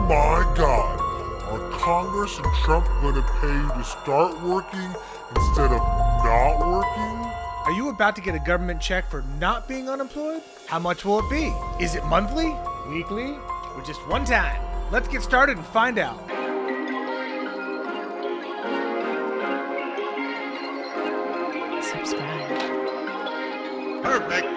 my God. Are Congress and Trump going to pay you to start working instead of not working? Are you about to get a government check for not being unemployed? How much will it be? Is it monthly, weekly, or just one time? Let's get started and find out. Subscribe. Perfect.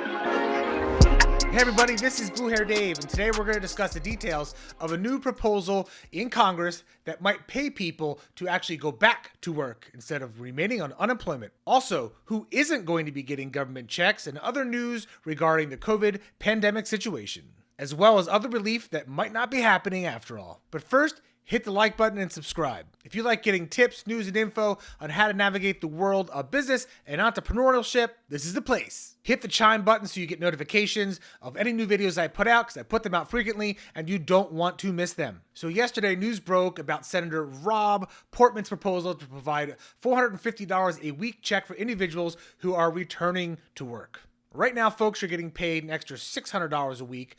Hey everybody, this is Blue Hair Dave, and today we're going to discuss the details of a new proposal in Congress that might pay people to actually go back to work instead of remaining on unemployment. Also, who isn't going to be getting government checks, and other news regarding the COVID pandemic situation, as well as other relief that might not be happening after all. But first, hit the like button and subscribe. If you like getting tips, news, and info on how to navigate the world of business and entrepreneurship, this is the place. Hit the chime button so you get notifications of any new videos I put out, because I put them out frequently and you don't want to miss them. So yesterday, news broke about Senator Rob Portman's proposal to provide $450 a week check for individuals who are returning to work. Right now, folks are getting paid an extra $600 a week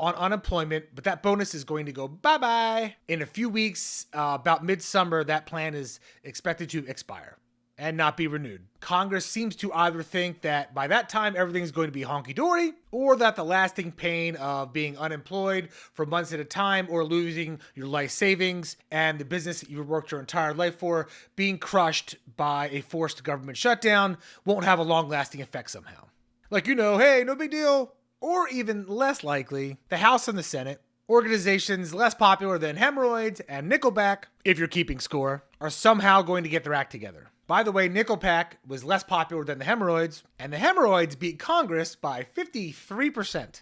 on unemployment, but that bonus is going to go bye-bye. In a few weeks, about midsummer, that plan is expected to expire and not be renewed. Congress seems to either think that by that time everything's going to be honky-dory, or that the lasting pain of being unemployed for months at a time, or losing your life savings and the business that you've worked your entire life for being crushed by a forced government shutdown won't have a long-lasting effect somehow. Like, hey, no big deal. Or even less likely, the House and the Senate, organizations less popular than Hemorrhoids and Nickelback, if you're keeping score, are somehow going to get their act together. By the way, Nickelback was less popular than the Hemorrhoids, and the Hemorrhoids beat Congress by 53%.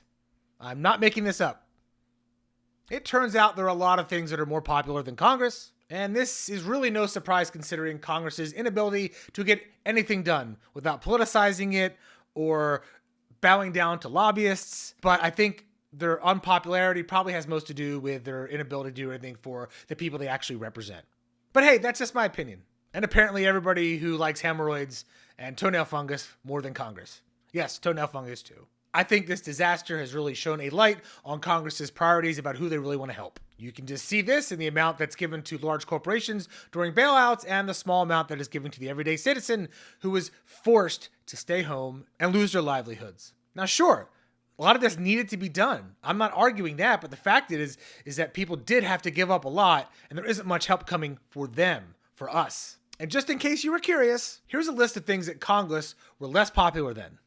I'm not making this up. It turns out there are a lot of things that are more popular than Congress, and this is really no surprise considering Congress's inability to get anything done without politicizing it or bowing down to lobbyists. But I think their unpopularity probably has most to do with their inability to do anything for the people they actually represent. But hey, that's just my opinion. And apparently everybody who likes hemorrhoids and toenail fungus more than Congress. Yes, toenail fungus too. I think this disaster has really shown a light on Congress's priorities about who they really want to help. You can just see this in the amount that's given to large corporations during bailouts and the small amount that is given to the everyday citizen who is forced to stay home and lose their livelihoods. Now, sure, a lot of this needed to be done. I'm not arguing that, but the fact is that people did have to give up a lot, and there isn't much help coming for them, for us. And just in case you were curious, here's a list of things that Congress were less popular than.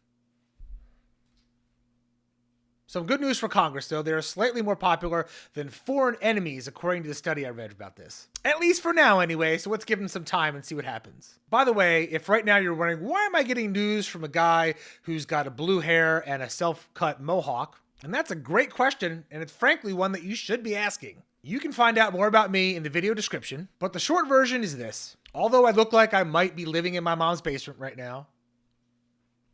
Some good news for Congress, though. They are slightly more popular than foreign enemies, according to the study I read about this. At least for now, anyway, so let's give them some time and see what happens. By the way, if right now you're wondering, why am I getting news from a guy who's got a blue hair and a self-cut mohawk? And that's a great question, and it's frankly one that you should be asking. You can find out more about me in the video description, but the short version is this. Although I look like I might be living in my mom's basement right now,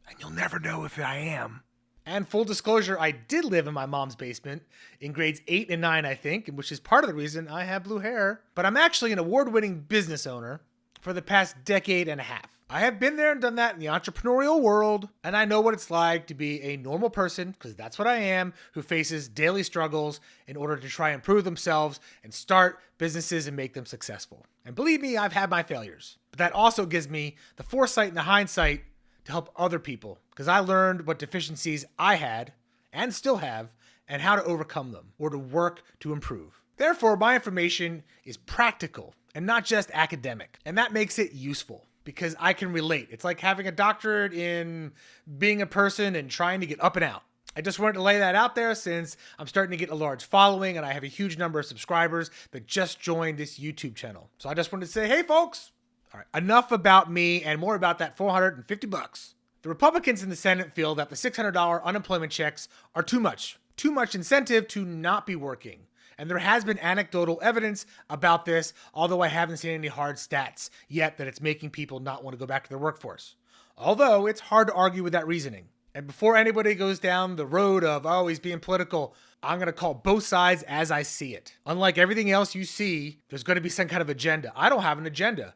and you'll never know if I am. And full disclosure, I did live in my mom's basement in grades 8 and 9, I think, which is part of the reason I have blue hair. But I'm actually an award-winning business owner for the past decade and a half. I have been there and done that in the entrepreneurial world, and I know what it's like to be a normal person, because that's what I am, who faces daily struggles in order to try and prove themselves and start businesses and make them successful. And believe me, I've had my failures. But that also gives me the foresight and the hindsight to help other people, because I learned what deficiencies I had and still have and how to overcome them or to work to improve. Therefore, my information is practical and not just academic, and that makes it useful because I can relate. It's like having a doctorate in being a person and trying to get up and out. I just wanted to lay that out there since I'm starting to get a large following and I have a huge number of subscribers that just joined this YouTube channel. So I just wanted to say, hey folks, all right, enough about me and more about that $450. The Republicans in the Senate feel that the $600 unemployment checks are too much incentive to not be working. And there has been anecdotal evidence about this, although I haven't seen any hard stats yet that it's making people not want to go back to their workforce. Although it's hard to argue with that reasoning. And before anybody goes down the road of, he's being political, I'm going to call both sides as I see it. Unlike everything else you see, there's going to be some kind of agenda. I don't have an agenda.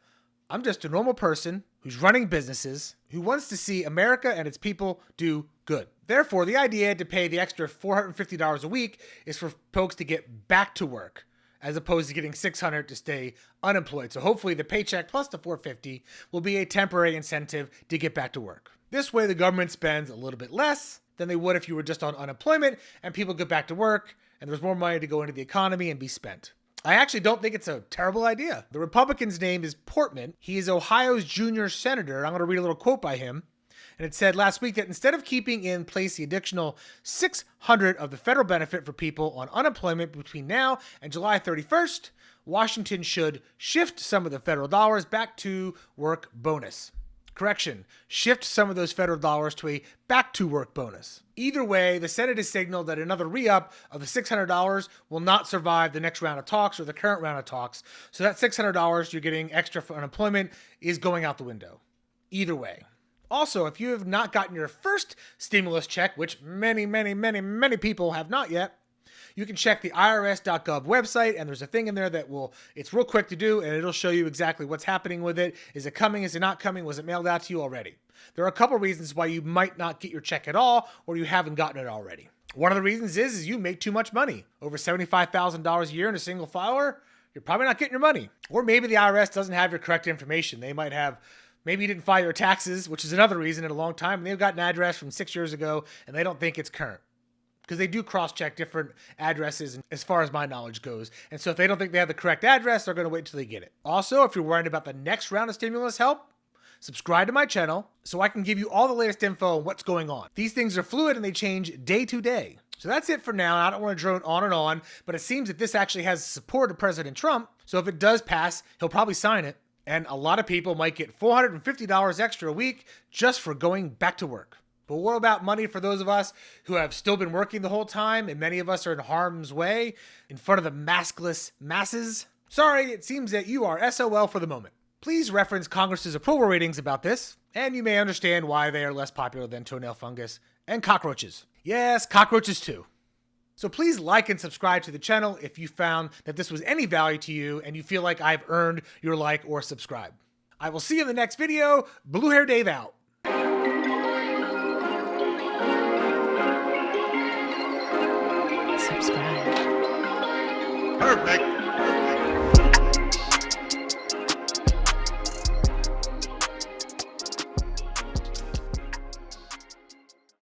I'm just a normal person who's running businesses, who wants to see America and its people do good. Therefore, the idea to pay the extra $450 a week is for folks to get back to work as opposed to getting $600 to stay unemployed. So hopefully the paycheck plus the $450 will be a temporary incentive to get back to work. This way the government spends a little bit less than they would if you were just on unemployment and people get back to work and there's more money to go into the economy and be spent. I actually don't think it's a terrible idea. The Republican's name is Portman. He is Ohio's junior senator. I'm going to read a little quote by him. And it said last week that instead of keeping in place the additional $600 of the federal benefit for people on unemployment between now and July 31st, Washington should shift some of the federal dollars back to work bonus. Correction, shift some of those federal dollars to a back to work bonus. Either way, the Senate has signaled that another re-up of the $600 will not survive the next round of talks or the current round of talks. So that $600 you're getting extra for unemployment is going out the window. Either way. Also, if you have not gotten your first stimulus check, which many people have not yet, you can check the irs.gov website, and there's a thing in there it's real quick to do, and it'll show you exactly what's happening with it. Is it coming? Is it not coming? Was it mailed out to you already? There are a couple reasons why you might not get your check at all, or you haven't gotten it already. One of the reasons is you make too much money. Over $75,000 a year in a single filer, you're probably not getting your money. Or maybe the IRS doesn't have your correct information. They might have, maybe you didn't file your taxes, which is another reason in a long time, and they've got an address from 6 years ago, and they don't think it's current. Because they do cross-check different addresses as far as my knowledge goes. And so if they don't think they have the correct address, they're going to wait until they get it. Also, if you're worried about the next round of stimulus help, subscribe to my channel so I can give you all the latest info on what's going on. These things are fluid and they change day to day. So that's it for now. I don't want to drone on and on, but it seems that this actually has the support of President Trump. So if it does pass, he'll probably sign it. And a lot of people might get $450 extra a week just for going back to work. But what about money for those of us who have still been working the whole time, and many of us are in harm's way in front of the maskless masses? Sorry, it seems that you are SOL for the moment. Please reference Congress's approval ratings about this, and you may understand why they are less popular than toenail fungus and cockroaches. Yes, cockroaches too. So please like and subscribe to the channel if you found that this was any value to you and you feel like I've earned your like or subscribe. I will see you in the next video. Blue Hair Dave out. Subscribe. Perfect.